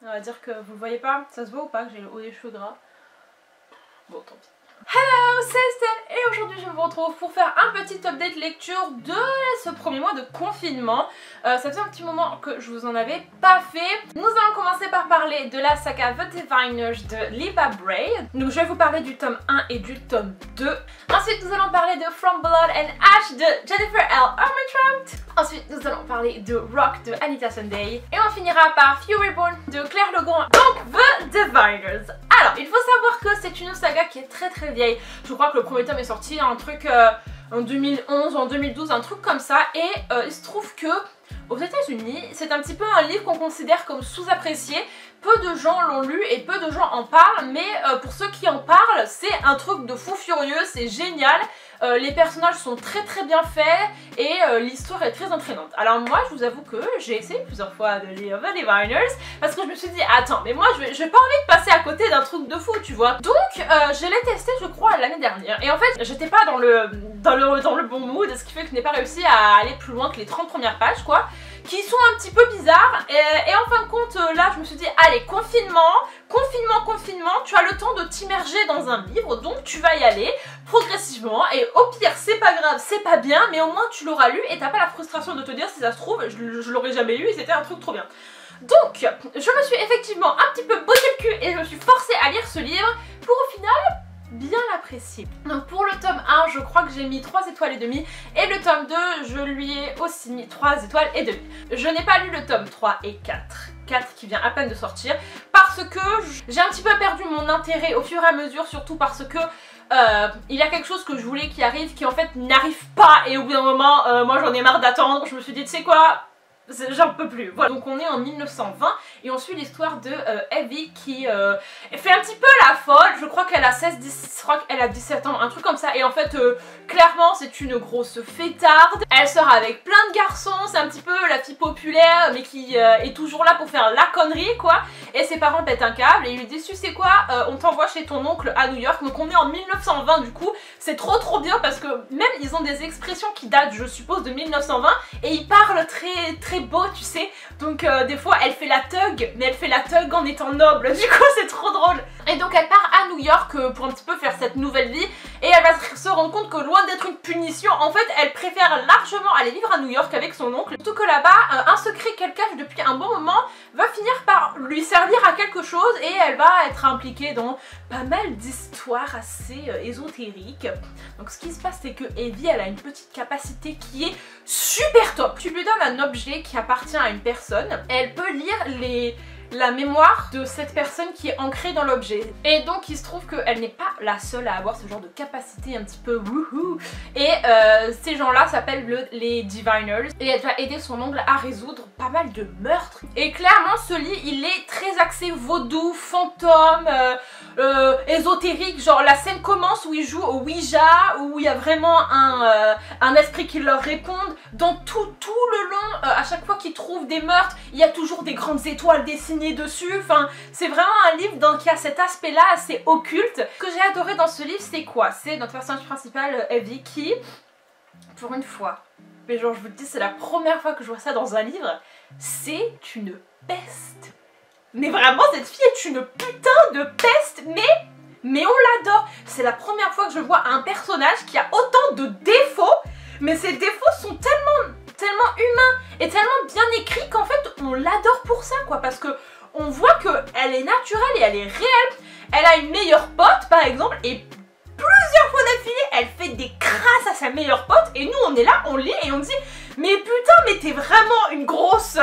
On va dire que vous le voyez pas, ça se voit ou pas que j'ai le haut des cheveux gras. Bon, tant pis. Hello, c'est Estelle et aujourd'hui je vous retrouve pour faire un petit update lecture de ce premier mois de confinement. Ça fait un petit moment que je vous en avais pas fait. Nous allons commencer par parler de la saga The Diviners de Libba Bray. Donc je vais vous parler du tome 1 et du tome 2. Ensuite nous allons parler de From Blood and Ash de Jennifer L. Armentrout. Ensuite nous allons parler de Rock de Anita Sunday. Et on finira par Furyborn de Claire Legrand. Donc The Diviners. Alors il faut savoir que c'est une saga qui est très vieille. Je crois que le premier tome est sorti un truc en 2011 ou en 2012, un truc comme ça. Et il se trouve que aux États-Unis, c'est un petit peu un livre qu'on considère comme sous-apprécié. Peu de gens l'ont lu et peu de gens en parlent, mais pour ceux qui en parlent, c'est un truc de fou furieux, c'est génial. Les personnages sont très bien faits et l'histoire est très entraînante. Alors moi, je vous avoue que j'ai essayé plusieurs fois de lire The Diviners parce que je me suis dit, attends, mais moi j'ai pas envie de passer à côté d'un truc de fou, tu vois. Donc je l'ai testé, je crois, l'année dernière. Et en fait, j'étais pas dans le bon mood, ce qui fait que je n'ai pas réussi à aller plus loin que les 30 premières pages, quoi, qui sont un petit peu bizarres. Et en fin de compte, là, je me suis dit, allez, confinement, tu as le temps de t'immerger dans un livre, donc tu vas y aller progressivement. Et au pire, c'est pas grave, c'est pas bien, mais au moins tu l'auras lu et t'as pas la frustration de te dire, si ça se trouve, je l'aurais jamais lu et c'était un truc trop bien. Donc, je me suis effectivement un petit peu botté le cul et je me suis forcée à lire ce livre pour au final bien l'apprécier. Donc pour le tome 1, je crois que j'ai mis 3 étoiles et demie et le tome 2, je lui ai aussi mis 3 étoiles et demie. Je n'ai pas lu le tome 3 et 4 qui vient à peine de sortir parce que j'ai un petit peu perdu mon intérêt au fur et à mesure, surtout parce que il y a quelque chose que je voulais qui arrive qui en fait n'arrive pas et au bout d'un moment, moi j'en ai marre d'attendre, je me suis dit tu sais quoi, j'en peux plus. Voilà. Donc on est en 1920 et on suit l'histoire de Evie qui fait un petit peu la folle. Je crois qu'elle a 10, je crois qu'elle a 17 ans, un truc comme ça. Et en fait, clairement, c'est une grosse fêtarde. Elle sort avec plein de garçons, c'est un petit peu la fille populaire, mais qui est toujours là pour faire la connerie, quoi. Et ses parents pètent un câble et ils lui disent, tu sais quoi, on t'envoie chez ton oncle à New York. Donc on est en 1920 du coup. C'est trop bien parce que même ils ont des expressions qui datent, je suppose, de 1920 et ils parlent très beau, tu sais. Donc des fois elle fait la thug, mais elle fait la thug en étant noble, du coup c'est trop drôle. Et donc elle part à New York pour un petit peu faire cette nouvelle vie et elle va se rendre compte que loin d'être une punition, en fait elle préfère largement aller vivre à New York avec son oncle. Surtout que là-bas, un secret qu'elle cache depuis un bon moment va finir par lui servir à quelque chose et elle va être impliquée dans pas mal d'histoires assez ésotériques. Donc ce qui se passe, c'est que Evie, elle a une petite capacité qui est super top. Tu lui donnes un objet qui appartient à une personne et elle peut lire la mémoire de cette personne qui est ancrée dans l'objet. Et donc il se trouve qu'elle n'est pas la seule à avoir ce genre de capacité un petit peu wouhou. Et ces gens-là s'appellent les Diviners. Et elle va aider son oncle à résoudre pas mal de meurtres. Et clairement ce livre, il est très axé vaudou, fantôme, ésotérique. Genre la scène commence où ils jouent au Ouija, où il y a vraiment un esprit qui leur répond. Dans tout le long, à chaque fois qu'ils trouvent des meurtres, il y a toujours des grandes étoiles dessinées dessus. Enfin, c'est vraiment un livre qui a cet aspect là assez occulte. Ce que j'ai adoré dans ce livre, c'est quoi? C'est notre personnage principal, Evie, qui, pour une fois, mais genre je vous le dis, c'est la première fois que je vois ça dans un livre, c'est une peste. Mais vraiment, cette fille est une putain de peste, mais on l'adore. C'est la première fois que je vois un personnage qui a autant de défauts, mais ces défauts sont tellement humains et tellement bien écrits qu'en fait on l'adore pour ça, quoi, parce que on voit qu'elle est naturelle et elle est réelle. Elle a une meilleure pote par exemple et plusieurs fois d'affilée elle fait des crasses à sa meilleure pote et nous on est là, on lit et on dit mais putain, mais t'es vraiment une grosse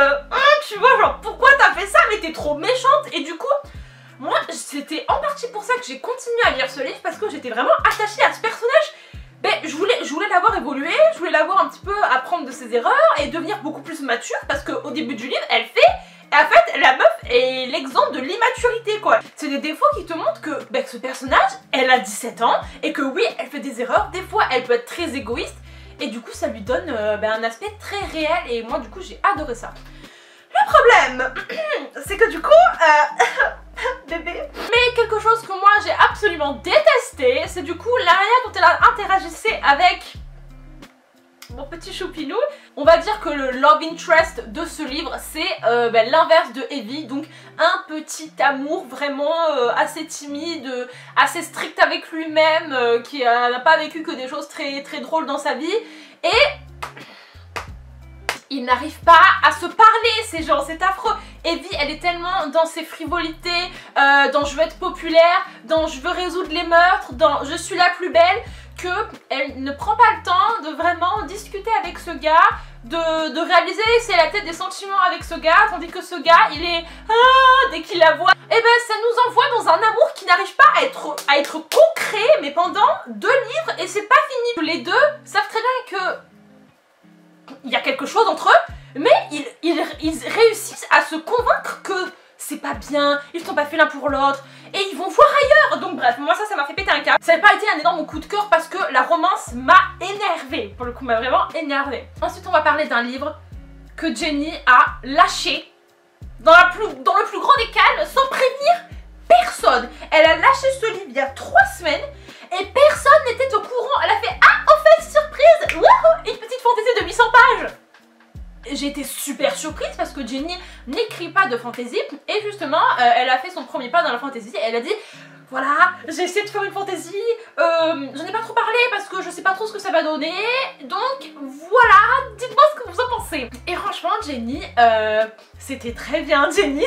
tu vois, genre pourquoi t'as fait ça, mais t'es trop méchante. Et du coup moi c'était en partie pour ça que j'ai continué à lire ce livre, parce que j'étais vraiment attachée à ce personnage. Ben, je voulais la voir évoluer, je voulais la voir un petit peu apprendre de ses erreurs et devenir beaucoup plus mature, parce qu'au début du livre, elle fait... En fait, la meuf est l'exemple de l'immaturité, quoi. C'est des défauts qui te montrent que ce personnage, elle a 17 ans, et que oui, elle fait des erreurs, des fois elle peut être très égoïste, et du coup ça lui donne un aspect très réel, et moi du coup j'ai adoré ça. Le problème, c'est que du coup... bébé. Mais quelque chose que moi j'ai absolument détesté, c'est du coup la manière dont elle interagissait avec mon petit choupinou. On va dire que le love interest de ce livre, c'est l'inverse de Evie, donc un petit amour vraiment assez timide, assez strict avec lui-même, qui n'a pas vécu que des choses très drôles dans sa vie. Et ils n'arrivent pas à se parler, ces gens, c'est affreux. Evie, elle est tellement dans ses frivolités, dans je veux être populaire, dans je veux résoudre les meurtres, dans je suis la plus belle, qu'elle ne prend pas le temps de vraiment discuter avec ce gars, de réaliser si elle a peut-être des sentiments avec ce gars, tandis que ce gars, il est dès qu'il la voit, et ben ça nous envoie dans un amour qui n'arrive pas à être concret, mais pendant 2 livres, et c'est pas fini. Les deux savent très bien que il y a quelque chose entre eux, mais ils réussissent à se convaincre que c'est pas bien, ils sont pas faits l'un pour l'autre, et ils vont voir ailleurs. Donc bref, moi ça m'a fait péter un câble. Ça n'a pas été un énorme coup de cœur parce que la romance m'a énervée, pour le coup m'a vraiment énervée. Ensuite on va parler d'un livre que Jenny a lâché dans le plus grand des calmes, sans prévenir personne. Elle a lâché ce livre il y a 3 semaines, et personne n'était au courant. Elle a fait ah en fait surprise, wouhou, une petite fantaisie de 800 pages. J'ai été super surprise parce que Jenny n'écrit pas de fantasy, et justement elle a fait son premier pas dans la fantasy. Elle a dit voilà, j'ai essayé de faire une fantasy, j'en ai pas trop parlé parce que je sais pas trop ce que ça va donner, donc voilà, dites-moi ce que vous en pensez. Et franchement Jenny, c'était très bien Jenny.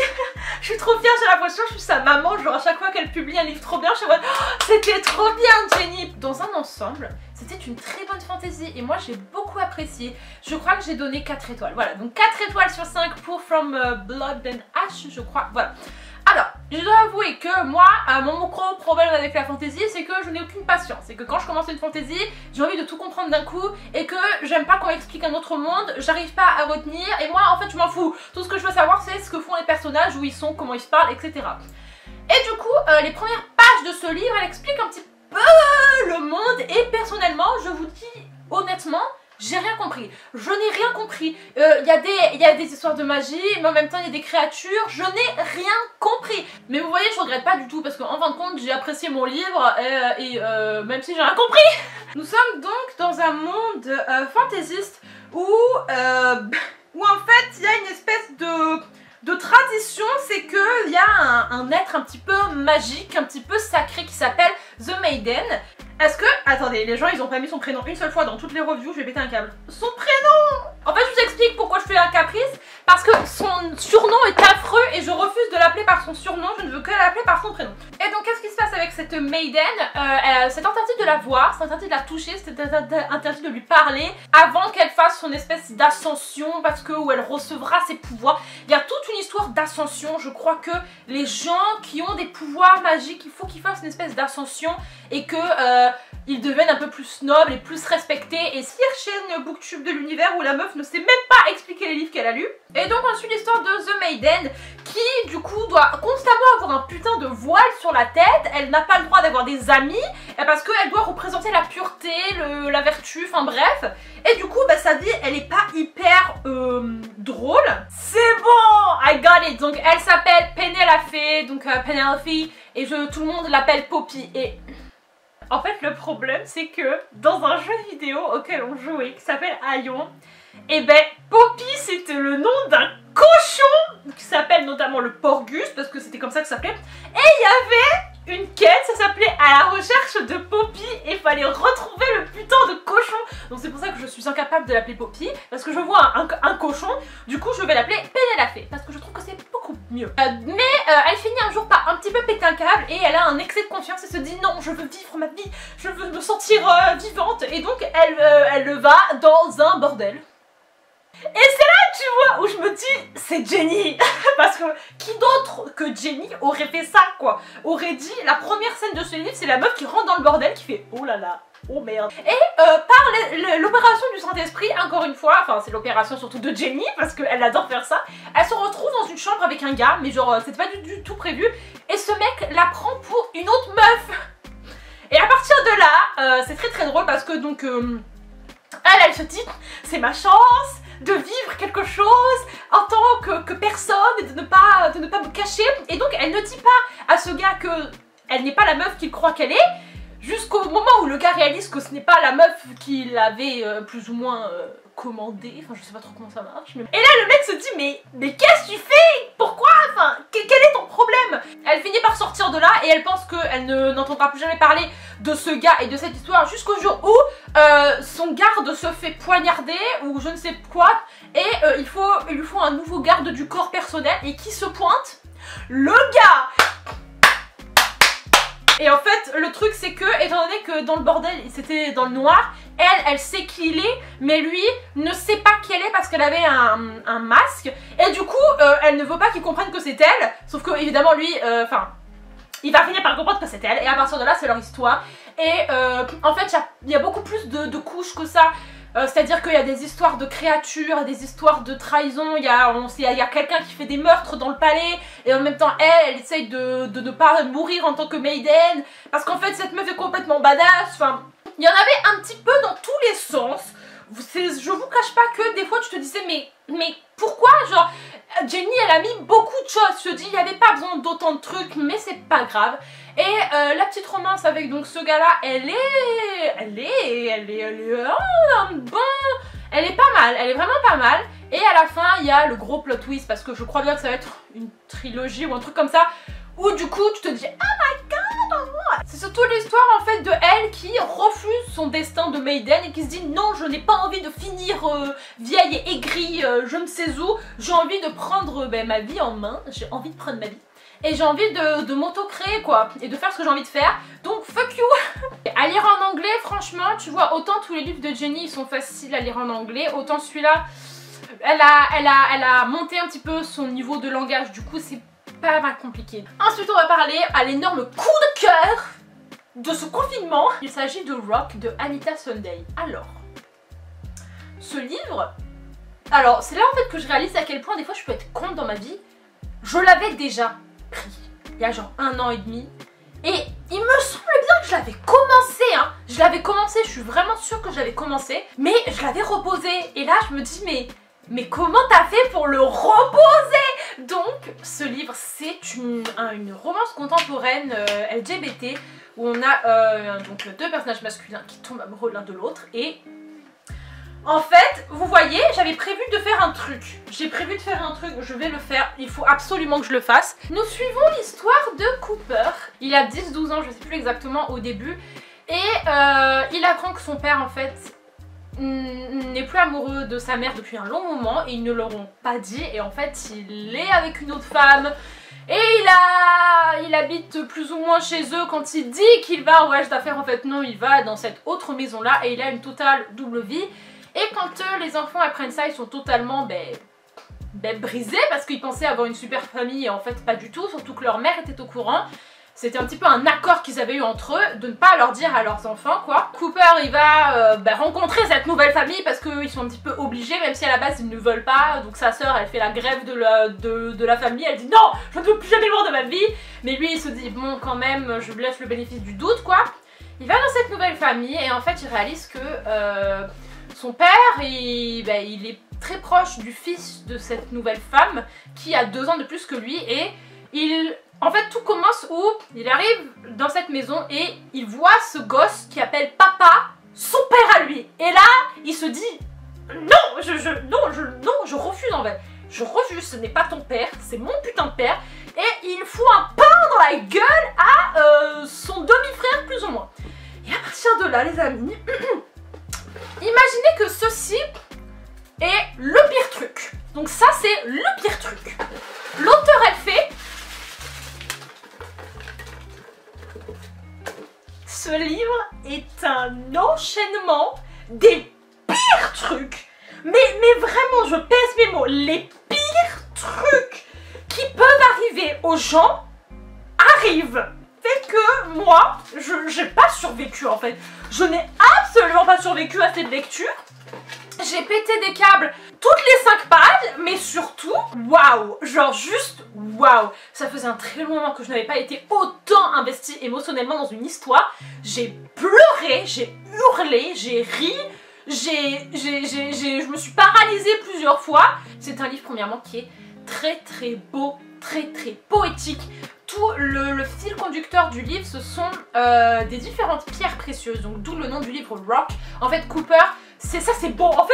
Je suis trop fière, j'ai l'impression que je suis sa maman, genre à chaque fois qu'elle publie un livre trop bien, je suis en mode oh, c'était trop bien Jenny. Dans un ensemble, c'était une très bonne fantaisie et moi j'ai beaucoup apprécié. Je crois que j'ai donné 4 étoiles, voilà, donc 4 étoiles sur 5 pour From Blood and Ash, je crois, voilà. Alors, je dois avouer que moi, mon gros problème avec la fantaisie, c'est que je n'ai aucune patience. C'est que quand je commence une fantaisie, j'ai envie de tout comprendre d'un coup, et que j'aime pas qu'on m'explique un autre monde, j'arrive pas à retenir, et moi en fait je m'en fous. Tout ce que je veux savoir c'est ce que font les personnages, où ils sont, comment ils se parlent, etc. Et du coup, les premières pages de ce livre, elle explique un petit peu le monde, et personnellement, je vous dis honnêtement, j'ai rien compris, je n'ai rien compris. Il y a des histoires de magie, mais en même temps il y a des créatures, je n'ai rien compris. Mais vous voyez, je regrette pas du tout parce qu'en fin de compte j'ai apprécié mon livre et même si j'ai rien compris. Nous sommes donc dans un monde fantaisiste où en fait il y a une espèce de tradition, c'est qu'il y a un être un petit peu magique, un petit peu sacré qui s'appelle The Maiden. Est-ce que... Attendez, les gens ils ont pas mis son prénom une seule fois dans toutes les reviews, je vais péter un câble. Son prénom! En fait je vous explique pourquoi je fais un caprice, parce que son surnom est affreux et je refuse de l'appeler par son surnom, je ne veux que l'appeler par son prénom. Et donc qu'est-ce qui se passe avec cette Maiden? C'est interdit de la voir, c'est interdit de la toucher, c'est interdit de lui parler avant qu'elle fasse son espèce d'ascension, parce que où elle recevra ses pouvoirs. Il y a toute une histoire d'ascension, je crois que les gens qui ont des pouvoirs magiques, il faut qu'ils fassent une espèce d'ascension et que ils deviennent un peu plus nobles et plus respectés. Et si chaîne booktube de l'univers où la meuf ne sait même pas expliquer les livres qu'elle a lus. Et donc ensuite l'histoire de The Maiden qui du coup doit constamment avoir un putain de voile sur la tête. Elle n'a pas le droit d'avoir des amis parce qu'elle doit représenter la pureté, la vertu, enfin bref. Et du coup bah, sa vie elle est pas hyper drôle. C'est bon, I got it. Donc elle s'appelle Penelope, donc Penelope, et tout le monde l'appelle Poppy. Et en fait le problème c'est que dans un jeu vidéo auquel on jouait qui s'appelle Aion, et ben Poppy c'était le nom d'un cochon qui s'appelle notamment le Porgus parce que c'était comme ça que ça s'appelait. Et il y avait une quête, ça s'appelait À la recherche de Poppy et il fallait retrouver le putain de cochon. Donc c'est pour ça que je suis incapable de l'appeler Poppy parce que je vois un cochon, du coup je vais l'appeler Penelope parce que je trouve que c'est beaucoup mieux. Elle finit un jour par un petit peu péter un câble et elle a un excès de confiance et se dit non, je veux vivre ma vie, je veux me sentir vivante, et donc elle va dans un bordel. Et c'est là, tu vois, où je me dis, c'est Jenny. Parce que qui d'autre que Jenny aurait fait ça, quoi? Aurait dit, la première scène de ce livre, c'est la meuf qui rentre dans le bordel, qui fait oh là là, oh merde. Et par l'opération du Saint-Esprit, encore une fois, enfin c'est l'opération surtout de Jenny, parce qu'elle adore faire ça, elle se retrouve dans une chambre avec un gars, mais genre c'était pas du tout prévu, et ce mec la prend pour une autre meuf. Et à partir de là, c'est très drôle parce que donc, elle se dit, c'est ma chance de vivre quelque chose en tant que personne et de ne pas me cacher. Et donc elle ne dit pas à ce gars que elle n'est pas la meuf qu'il croit qu'elle est, jusqu'au moment où le gars réalise que ce n'est pas la meuf qu'il avait plus ou moins commandé, enfin je sais pas trop comment ça marche. Mais... Et là le mec se dit mais qu'est-ce que tu fais? Pourquoi? Enfin quel est ton problème? Elle finit par sortir de là et elle pense qu'elle n'entendra plus jamais parler de ce gars et de cette histoire jusqu'au jour où son garde se fait poignarder ou je ne sais quoi et il lui faut un nouveau garde du corps personnel et qui se pointe? Le gars! Et en fait le truc c'est que étant donné que dans le bordel c'était dans le noir, elle sait qui il est mais lui ne sait pas qui elle est parce qu'elle avait un masque et du coup elle ne veut pas qu'il comprenne que c'est elle, sauf que évidemment lui il va finir par comprendre que c'est elle et à partir de là c'est leur histoire et en fait il y a beaucoup plus de couches que ça. C'est-à-dire qu'il y a des histoires de créatures, des histoires de trahison, il y a quelqu'un qui fait des meurtres dans le palais et en même temps elle essaye de ne pas mourir en tant que maiden parce qu'en fait cette meuf est complètement badass, enfin il y en avait un petit peu dans tous les sens. Je vous cache pas que des fois tu te disais mais pourquoi genre Jenny elle a mis beaucoup de choses, je te dis il n'y avait pas besoin d'autant de trucs mais c'est pas grave. Et la petite romance avec donc ce gars là elle est pas mal, elle est vraiment pas mal. Et à la fin il y a le gros plot twist parce que je crois bien que ça va être une trilogie ou un truc comme ça où du coup tu te dis oh my god. C'est surtout l'histoire en fait de elle qui refuse son destin de maiden et qui se dit non je n'ai pas envie de finir vieille et aigrie je ne sais où, j'ai envie de prendre ma vie en main, j'ai envie de prendre ma vie. Et j'ai envie de m'auto-créer quoi, et de faire ce que j'ai envie de faire, donc fuck you. À lire en anglais, franchement, tu vois, autant tous les livres de Jenny ils sont faciles à lire en anglais, autant celui-là, elle a monté un petit peu son niveau de langage, du coup c'est pas mal compliqué. Ensuite on va parler à l'énorme coup de cœur de ce confinement. Il s'agit de Rock de Anita Sunday. Alors, ce livre, alors c'est là en fait que je réalise à quel point des fois je peux être con dans ma vie. Je l'avais déjà pris il y a genre 1 an et demi et il me semble bien que je l'avais commencé je l'avais commencé, je suis vraiment sûre que je l'avais commencé mais je l'avais reposé et là je me dis mais comment t'as fait pour le reposer? Donc ce livre c'est une romance contemporaine LGBT où on a donc 2 personnages masculins qui tombent amoureux l'un de l'autre et en fait, vous voyez, j'avais prévu de faire un truc. J'ai prévu de faire un truc, je vais le faire, il faut absolument que je le fasse. Nous suivons l'histoire de Cooper. Il a 10-12 ans, je ne sais plus exactement au début. Et il apprend que son père, en fait, n'est plus amoureux de sa mère depuis un long moment. Et ils ne l'auront pas dit. Et en fait, il est avec une autre femme. Et il habite plus ou moins chez eux quand il dit qu'il va au voyage d'affaires. En fait, non, il va dans cette autre maison-là. Et il a une totale double vie. Et quand les enfants apprennent ça, ils sont totalement brisés parce qu'ils pensaient avoir une super famille et en fait pas du tout, surtout que leur mère était au courant. C'était un petit peu un accord qu'ils avaient eu entre eux de ne pas leur dire à leurs enfants quoi. Cooper il va rencontrer cette nouvelle famille parce qu'ils sont un petit peu obligés même si à la base ils ne veulent pas. Donc sa sœur elle fait la grève de la famille, elle dit non je ne veux plus jamais le voir de ma vie. Mais lui il se dit bon quand même je lui laisse le bénéfice du doute quoi. Il va dans cette nouvelle famille et en fait il réalise que son père, il est très proche du fils de cette nouvelle femme qui a 2 ans de plus que lui et en fait tout commence où il arrive dans cette maison et il voit ce gosse qui appelle papa son père à lui et là il se dit non je refuse en fait, je refuse, ce n'est pas ton père, c'est mon putain de père et il fout un pain dans la gueule à son demi-frère plus ou moins. Et à partir de là les amis imaginez que ceci est le pire truc. Donc ça c'est le pire truc. L'auteur elle fait ce livre est un enchaînement des pires trucs. Mais vraiment je pèse mes mots. Les pires trucs qui peuvent arriver aux gens arrivent. Fait que moi, j'ai pas survécu en fait. Je n'ai absolument pas survécu à cette lecture. J'ai pété des câbles toutes les 5 pages, mais surtout, waouh, genre juste waouh. Ça faisait un très long moment que je n'avais pas été autant investie émotionnellement dans une histoire. J'ai pleuré, j'ai hurlé, j'ai ri, je me suis paralysée plusieurs fois. C'est un livre premièrement qui est très beau, très poétique. tout le fil conducteur du livre, ce sont des différentes pierres précieuses, donc d'où le nom du livre Rock. En fait, Cooper, c'est ça, c'est bon. En fait,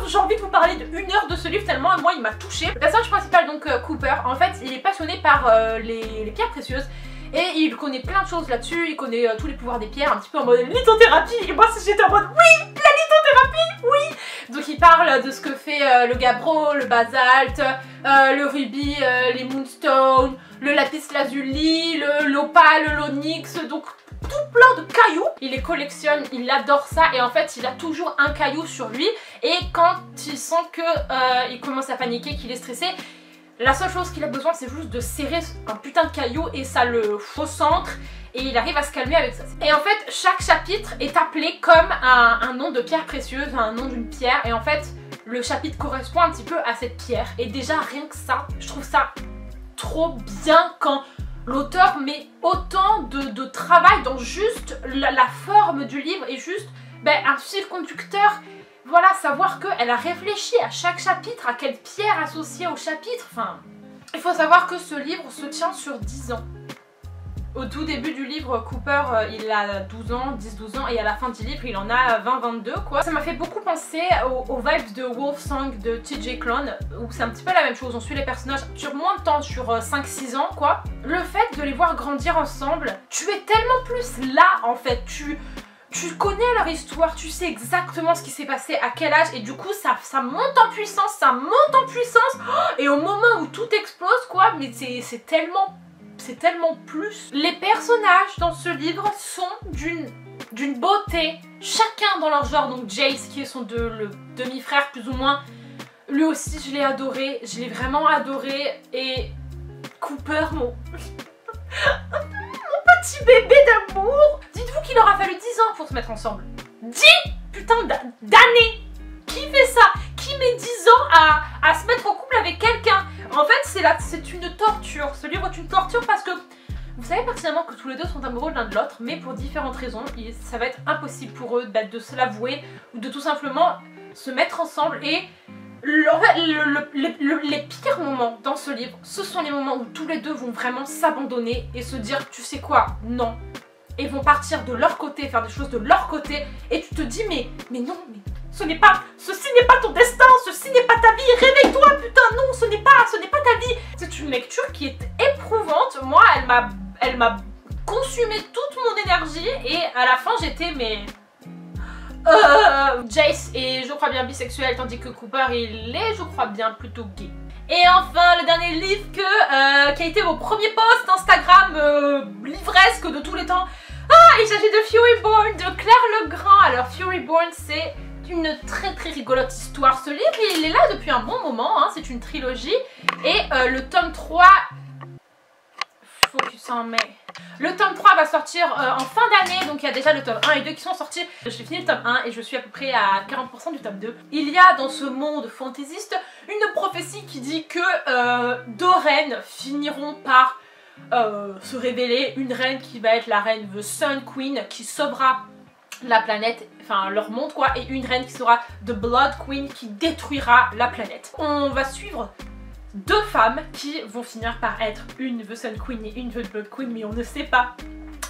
j'ai envie de vous parler d'1 heure de ce livre tellement moi il m'a touché. Le personnage principal, donc Cooper, en fait, il est passionné par les pierres précieuses. Et il connaît plein de choses là-dessus, il connaît tous les pouvoirs des pierres, un petit peu en mode lithothérapie. Et moi j'étais en mode oui, la lithothérapie, oui. Donc il parle de ce que fait le gabbro, le basalte, le rubis, les moonstones, le lapis lazuli, l'opale, l'onyx, donc tout plein de cailloux. Il les collectionne, il adore ça et en fait il a toujours un caillou sur lui. Et quand il sent que il commence à paniquer, qu'il est stressé, la seule chose qu'il a besoin, c'est juste de serrer un putain de caillou et ça le recentre et il arrive à se calmer avec ça. Et en fait, chaque chapitre est appelé comme un nom de pierre précieuse, un nom d'une pierre. Et en fait, le chapitre correspond un petit peu à cette pierre. Et déjà, rien que ça, je trouve ça trop bien quand l'auteur met autant de travail dans juste la forme du livre et juste un fil conducteur. Voilà, savoir qu'elle a réfléchi à chaque chapitre, à quelle pierre associée au chapitre. Enfin, il faut savoir que ce livre se tient sur 10 ans. Au tout début du livre, Cooper, il a 12 ans, 10-12 ans, et à la fin du livre, il en a 20-22 quoi. Ça m'a fait beaucoup penser aux vibes de Wolfsong de TJ Klune, où c'est un petit peu la même chose. On suit les personnages sur moins de temps, sur 5-6 ans quoi. Le fait de les voir grandir ensemble, tu es tellement plus là en fait, tu connais leur histoire, tu sais exactement ce qui s'est passé, à quel âge, et du coup ça monte en puissance, et au moment où tout explose quoi, mais c'est tellement plus. Les personnages dans ce livre sont d'une beauté, chacun dans leur genre. Donc Jace qui est le demi-frère plus ou moins, lui aussi je l'ai adoré, je l'ai vraiment adoré, et Cooper, mon petit bébé d'amour. Dites-vous qu'il aura fallu 10 ans pour se mettre ensemble. 10 putain d'années. Qui fait ça? Qui met 10 ans à se mettre en couple avec quelqu'un? En fait c'est une torture. Ce livre est une torture parce que vous savez pertinemment que tous les deux sont amoureux l'un de l'autre, mais pour différentes raisons, ça va être impossible pour eux de se l'avouer ou de tout simplement se mettre ensemble. Et les pires moments dans ce livre, ce sont les moments où tous les deux vont vraiment s'abandonner et se dire tu sais quoi, non. Et vont partir de leur côté, faire des choses de leur côté, et tu te dis mais non, mais ceci n'est pas ton destin, ceci n'est pas ta vie, réveille-toi putain, non, ce n'est pas ta vie. C'est une lecture qui est éprouvante. Moi elle m'a consumé toute mon énergie et à la fin j'étais mais... Jace est je crois bien bisexuel tandis que Cooper il est je crois bien plutôt gay. Et enfin le dernier livre qui a été mon premier post Instagram livresque de tous les temps. Il s'agit de Furyborn de Claire Legrand. Alors Furyborn c'est une très rigolote histoire. Ce livre il est là depuis un bon moment, hein. C'est une trilogie et le tome 3... Focus en mai. Le tome 3 va sortir en fin d'année, donc il y a déjà le tome 1 et 2 qui sont sortis. J'ai fini le tome 1 et je suis à peu près à 40% du tome 2. Il y a dans ce monde fantaisiste une prophétie qui dit que 2 reines finiront par se révéler. Une reine qui va être la reine The Sun Queen qui sauvera la planète, enfin leur monde quoi, et une reine qui sera The Blood Queen qui détruira la planète. On va suivre 2 femmes qui vont finir par être une The Sun Queen et une The Blood Queen, mais on ne sait pas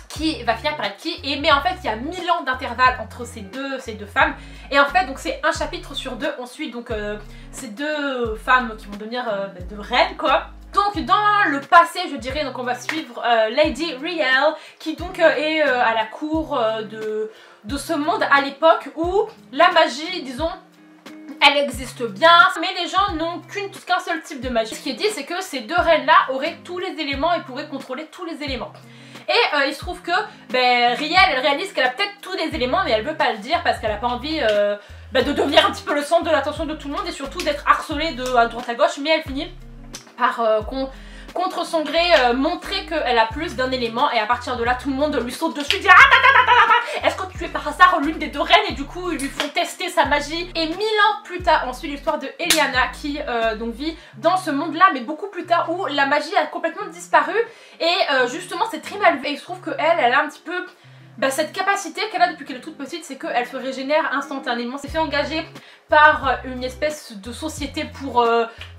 qui va finir par être qui. Mais en fait il y a 1000 ans d'intervalle entre ces deux femmes, et en fait donc c'est un chapitre sur 2. On suit donc ces 2 femmes qui vont devenir de reines quoi. Donc dans le passé je dirais, donc on va suivre Lady Riel qui donc est à la cour de ce monde à l'époque où la magie, disons, elle existe bien, mais les gens n'ont qu'un seul type de magie. Ce qui est dit, c'est que ces 2 reines-là auraient tous les éléments et pourraient contrôler tous les éléments. Et il se trouve que Riel, elle réalise qu'elle a peut-être tous les éléments, mais elle veut pas le dire parce qu'elle a pas envie de devenir un petit peu le centre de l'attention de tout le monde et surtout d'être harcelée à droite à gauche, mais elle finit par contre son gré montrer qu'elle a plus d'un élément, et à partir de là tout le monde lui saute dessus et dit est-ce que tu es par hasard l'une des 2 reines, et du coup ils lui font tester sa magie. Et 1000 ans plus tard on suit l'histoire de Eliana qui donc vit dans ce monde là mais beaucoup plus tard où la magie a complètement disparu et justement c'est très mal vu. Et il se trouve qu'elle a un petit peu cette capacité qu'elle a depuis qu'elle est toute petite, c'est qu'elle se régénère instantanément. C'est fait engager par une espèce de société pour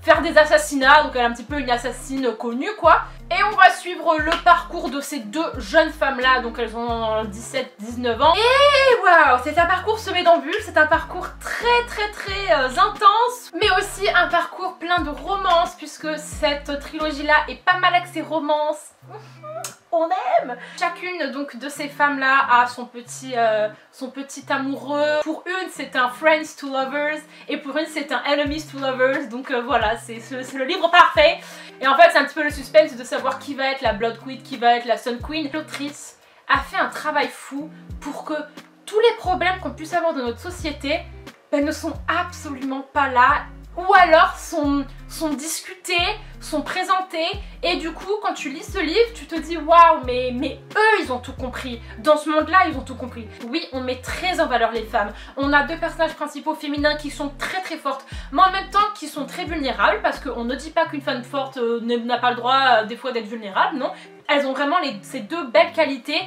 faire des assassinats, donc elle est un petit peu une assassine connue quoi. Et on va suivre suivre le parcours de ces deux jeunes femmes là, donc elles ont 17-19 ans. Et waouh, c'est un parcours semé d'embûches, c'est un parcours très intense, mais aussi un parcours plein de romances, puisque cette trilogie là est pas mal axée romance. On aime. Chacune donc de ces femmes là a son petit amoureux. Pour une c'est un Friends to Lovers et pour une c'est un Enemies to Lovers, donc voilà, c'est le livre parfait. Et en fait c'est un petit peu le suspense de savoir qui va être la Blood Queen, qui va être la Sun Queen. L'autrice a fait un travail fou pour que tous les problèmes qu'on puisse avoir dans notre société ne sont absolument pas là, ou alors sont discutés, sont présentés, et du coup quand tu lis ce livre tu te dis waouh, mais eux ils ont tout compris, dans ce monde là ils ont tout compris. Oui, on met très en valeur les femmes, on a deux personnages principaux féminins qui sont très fortes, mais en même temps qui sont très vulnérables, parce qu'on ne dit pas qu'une femme forte n'a pas le droit des fois d'être vulnérable, non, elles ont vraiment ces deux belles qualités.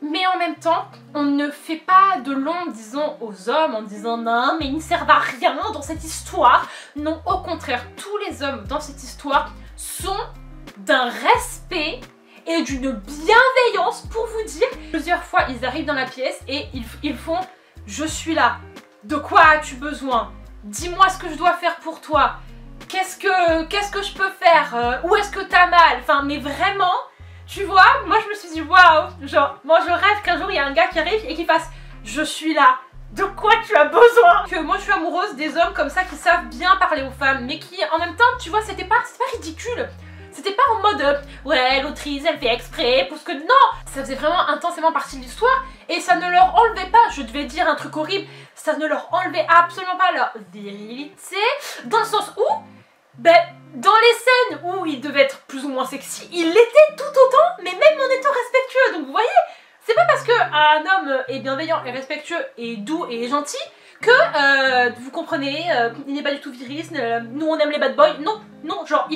Mais en même temps, on ne fait pas de l'ombre, disons, aux hommes en disant non, mais ils ne servent à rien dans cette histoire. Non, au contraire, tous les hommes dans cette histoire sont d'un respect et d'une bienveillance, pour vous dire. Plusieurs fois, ils arrivent dans la pièce et ils font « Je suis là. De quoi as-tu besoin? Dis-moi ce que je dois faire pour toi. Qu'est-ce que je peux faire? Où est-ce que t'as mal ?» Enfin, mais vraiment... Tu vois, moi je me suis dit waouh, genre moi je rêve qu'un jour il y a un gars qui arrive et qui fasse je suis là, de quoi tu as besoin? Que moi je suis amoureuse des hommes comme ça qui savent bien parler aux femmes, mais qui en même temps, tu vois, c'était pas ridicule. C'était pas en mode ouais l'autrice elle fait exprès parce que non, ça faisait vraiment intensément partie de l'histoire et ça ne leur enlevait pas, je devais dire un truc horrible, ça ne leur enlevait absolument pas leur virilité, dans le sens où ben, dans les scènes où il devait être plus ou moins sexy, il l'était tout autant, mais même en étant respectueux. Donc vous voyez, c'est pas parce qu'un homme est bienveillant et respectueux et doux et gentil que, vous comprenez, il n'est pas du tout viriliste, nous on aime les bad boys. Non, non, genre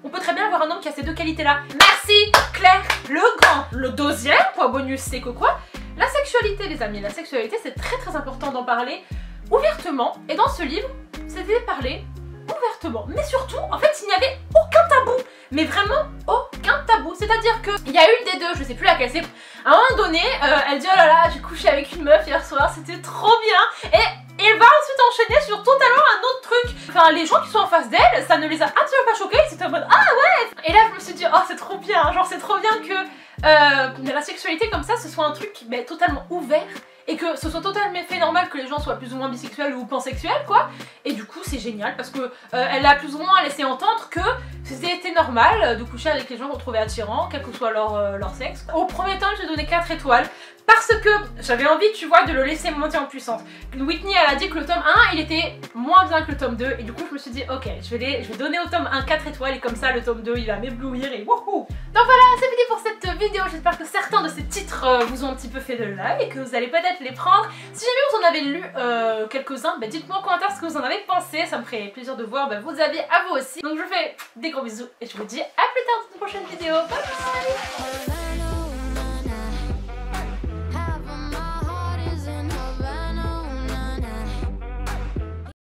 on peut très bien avoir un homme qui a ces deux qualités là. Merci Claire Legrand. Le deuxième point bonus c'est que quoi? La sexualité les amis, la sexualité c'est très important d'en parler ouvertement, et dans ce livre, c'était parlé ouvertement, mais surtout en fait il n'y avait aucun tabou, mais vraiment aucun tabou, c'est-à-dire que il y a une des deux, je sais plus laquelle c'est, à un moment donné elle dit oh là là j'ai couché avec une meuf hier soir, c'était trop bien, et elle va ensuite enchaîner sur totalement un autre truc. Enfin les gens qui sont en face d'elle, ça ne les a absolument pas choqués, c'était en mode ah ouais, et là je me suis dit oh c'est trop bien, genre c'est trop bien que la sexualité comme ça ce soit un truc totalement ouvert, et que ce soit totalement fait normal que les gens soient plus ou moins bisexuels ou pansexuels quoi. Et du coup c'est génial parce que elle a plus ou moins laissé entendre que c'était normal de coucher avec les gens qu'on trouvait attirants, quel que soit leur sexe. Au premier temps j'ai donné 4 étoiles parce que j'avais envie, tu vois, de le laisser monter en puissance. Whitney elle a dit que le tome 1 il était moins bien que le tome 2, et du coup je me suis dit ok je vais donner au tome 1 4 étoiles, et comme ça le tome 2 il va m'éblouir et wouhou. Donc voilà, c'est fini pour cette vidéo, j'espère que certains de ces titres vous ont un petit peu fait de l'œil et que vous allez peut-être les prendre. Si jamais vous en avez lu quelques-uns, dites-moi en commentaire ce que vous en avez pensé, ça me ferait plaisir de voir vos avis à vous aussi. Donc je vous fais des gros bisous et je vous dis à plus tard dans une prochaine vidéo. Bye bye.